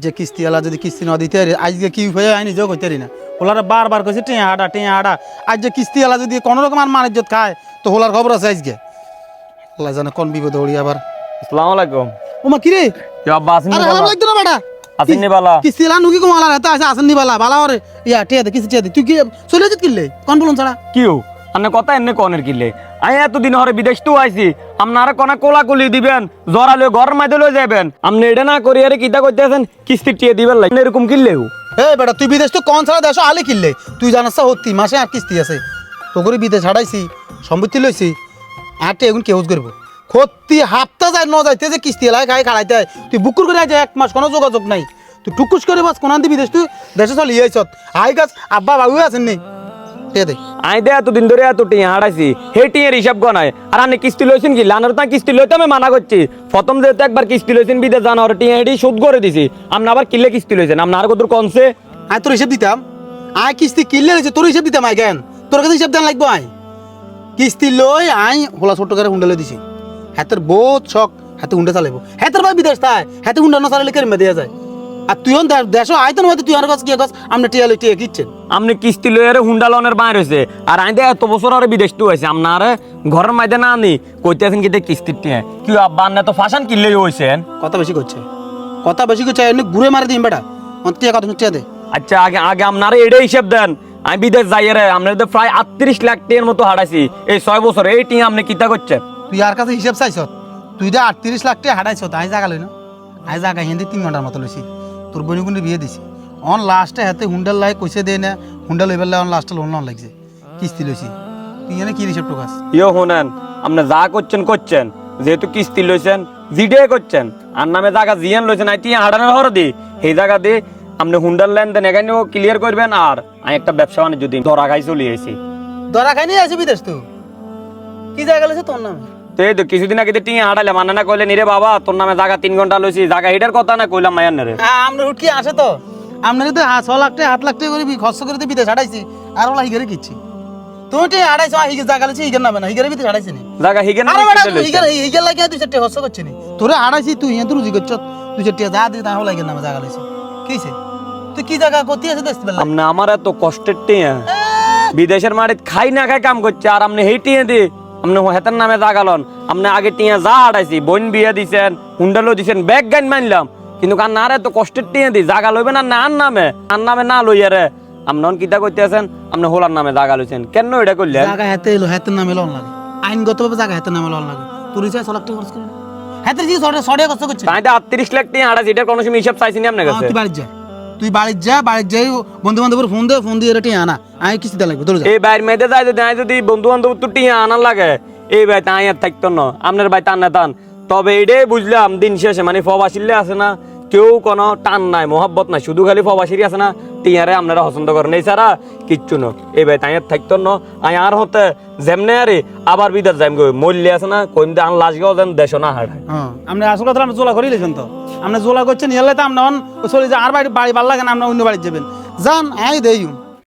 যে কিস্তিওয়ালা যদি কিস্তি না দিতে পারে আজকে কি হয়ে আইনি যোগ হইতে পারি না ওলারা বারবার কইছে টেঁ হাঁটা আজ যে কিস্তিওয়ালা যদি কোনো রকম আর মান ইজ্জত খায় তো হোলার খবর আছে আজকে আল্লাহ জানে কোন বিপদ হড়ি আবার। আসসালামু আলাইকুম। ওমা কি রে কি আব্বা আছেন নি আরে বালা? হালাম লাগতো না বাড়া আছেন নি বালা? কিস্তিওয়ালা নুকি কো মালা রাতে আছে আসেন নি বালা বালা ওরে ইয়া টিয়া দে কিস্তি টিয়া দে তুই কি চলে যেত কিনলে কোন বলুন ছাড়া কিউ আনে কথা এনে কোনের কিলে আই এতদিন হরে বিদেশ তো আইছি আপনারা কোনা কোলাকুলি দিবেন জরালে ঘর মাইদে লই যাবেন আপনি এটা না করি আরে কিটা কইতেছেন কিস্তি টিয়ে দিবেন লাগে এরকম কিনলেও এ বেটা তুই বিদেশ তো কোন ছাড়া দেশ আলে কিনলে তুই জানাস হতি মাসে আর কিস্তি আছে তো করে বিদেশ হারাইছি সম্পত্তি লইছি আটে এখন কেউজ করবো ক্ষতি হাফতা যায় ন যাইতে যে কিস্তি এলাকায় খাই খাড়াইতে হয় তুই বুকুর করে যায় 1 মাস কোনো যোগাযোগ নাই তুই টুকুস করে বাস কোন আনতে বিদেশ তুই দেশে চলে যাইছ আই গাছ আব্বা বাবু আছেন নি দে আই দে এতদিন ধরে এত টিয়া হারাইছি হে টিয়ের হিসাব গনায় আর আপনি কিস্তি লইছেন কি লানার তা কিস্তি লইতে আমি মানা করছি প্রথম যেহেতু একবার কিস্তি লইছেন বিদেশ জানার টিয়া এটি শোধ করে দিছি আপনি আবার কিলে কিস্তি লইছেন আপনার আর কত কনছে আয় তোর হিসাব দিতাম আয় কিস্তি কিনলে রয়েছে তোর হিসাব দিতাম আয় জ্ঞান তোর কাছে হিসাব দেন লাগবো আয় কিস্তি লই আই হোলা ছোট্ট করে হুন্ডা লই দিছি হাতের বহুত শখ হাতে হুন্ডা চালাবো হাতের ভাই বিদেশ তাই হাতে হুন্ডা না চালালে কেরমে দেওয়া যায় আর তুই দেশ আইতো না তুই আর কাছে কি কাজ আমরা টিয়া লই টিয়া কিচ্ছেন আপনি কিস্তি লইয়ারে হুন্ডা লোনের বাইর হয়েছে আর আই দে এত বছর আরে বিদেশ তো হয়েছে আপনার ঘরের মাইদে না আনি কইতেছেন কি কিস্তির টিয়া কি আব্বা আন্না তো ফাঁসান কিনলেই হয়েছেন কথা বেশি করছে এমনি ঘুরে মারে দিন বেটা টিয়া কথা টিয়া দে আচ্ছা আগে আগে আপনারা এটাই হিসাব দেন আমি বিদেশ যাই রে আপনার তো প্রায় 38 লাখ টিয়ার মতো হারাইছি এই 6 বছর এই টিয়া আপনি কিতা করছেন তুই আর কাছে হিসাব চাইছ তুই যে 38 লাখ টাকা হারাইছ আই জায়গা লই না আই জায়গা হিন্দি 3 ঘন্টার মতো লইছি তোর বনি গুনি বিয়ে দিছি অন লাস্টে হাতে হুন্ডার লাই কইছে দে না হুন্ডা লইবার লাই অন লাস্টে লোন লাগছে কিস্তি লইছি তুই এনে কি হিসাব টোকাস ইয়ো শুনেন আপনি যা করছেন যেহেতু কিস্তি লইছেন জিডে করছেন আর নামে জায়গা জিয়ান লইছেন আই টিয়া হারানোর হর দি সেই জায়গা দিয়ে আপনি হুন্ডার লেনদেন এখানেও ক্লিয়ার করবেন আর আমি একটা ব্যবসা বাণিজ্য দিন ধরা খাই চলে আইছি ধরা খাই নিয়ে আসি বিদেশ তুই কি জায়গা লইছে তোর নামে এই তো কিছুদিন আগে টিয়া হাঁটালে মানে না কইলে নিরে বাবা তোর নামে জায়গা 3 ঘন্টা লইছি জায়গা হিটার কথা না কইলাম মায়ান রে হ্যাঁ আমরা উঠকি আসে তো আমরা যদি 6 লাখ টাকা 7 লাখ টাকা করে খরচ করে দিয়ে বিদেশ হারাইছি আর ওলা হিগারে কিচ্ছি তুই টিয়া হারাইছ হিগে জায়গা লইছি হিগার নামে না হিগারে বিদেশ হারাইছি নি জায়গা হিগে না হিগার লাগে 2-4 টাকা খরচ করছিস নি তোরে হারাইছি তুই এত রুজি করছ 2-4 টাকা যা দিয়ে তাহলে লাগে নামে জায়গা লইছি কিছে তুই কি জায়গা করতে আছে দেখতে পেলাম আপনি আমার এত কষ্টের টিয়া বিদেশের মাটিতে খাই না খাই কাম করছে আর আপনি হেই টিয়া দি আপনি হেতার নামে জাগালন আপনি আগে টিয়া যা হারাইছি বোন বিয়া দিছেন হুন্ডালো দিছেন ব্যাগ গাইন মানলাম কিন্তু কার না এত কষ্টের টিয়া দি জাগা লইবে না আর নামে না লইয়া রে আপনি কিতা করতে আছেন আপনি হোলার নামে জাগা লইছেন কেন এটা করলেন জায়গা হাতে এলো হাতের নামে লোন লাগে আইনগতভাবে জায়গা হাতের নামে লোন লাগে তোর ইচ্ছা 6 লাখ টাকা খরচ করে হাতের কি 6 টাকা খরচ করছিস তাই 38 লাখ টিয়া হারাইছি এটার কোনো সময় হিসাব চাইছি না আপনার কাছে তুই বাড়ির যাই বন্ধু বান্ধবের ফোন দিয়ে রেটে আনা আমি কিস্তি দেওয়া লাগবে তোর এই বাইর মেয়েদের যাই যদি বন্ধু বান্ধব তো টিয়া আনার লাগে এই ভাই তাই আর থাকতো না আপনার ভাই টান না টান তবে এটাই বুঝলাম দিন শেষে মানে প্রবাসীলে আছে না কেউ কোনো টান নাই মহাব্বত নাই শুধু খালি প্রবাসীরই আছে না টিয়ারে আপনারা পছন্দ করেন এই ছাড়া কিচ্ছু না এই ভাই তাই আর থাকতো না আমি আর হতে যেমনে আরে আবার বিদেশ যাইম গো মল্লি আছে না কইম দে আন লাশ গাও যেন দেশ না হারায় আমরা আসল কথা আমরা জোলা করি লেছেন তো আমরা জোলা করছেন এলে তো আমরা চলে যা আর বাড়ি ভালো লাগে না আমরা অন্য বাড়ি যাবেন যান আই দেই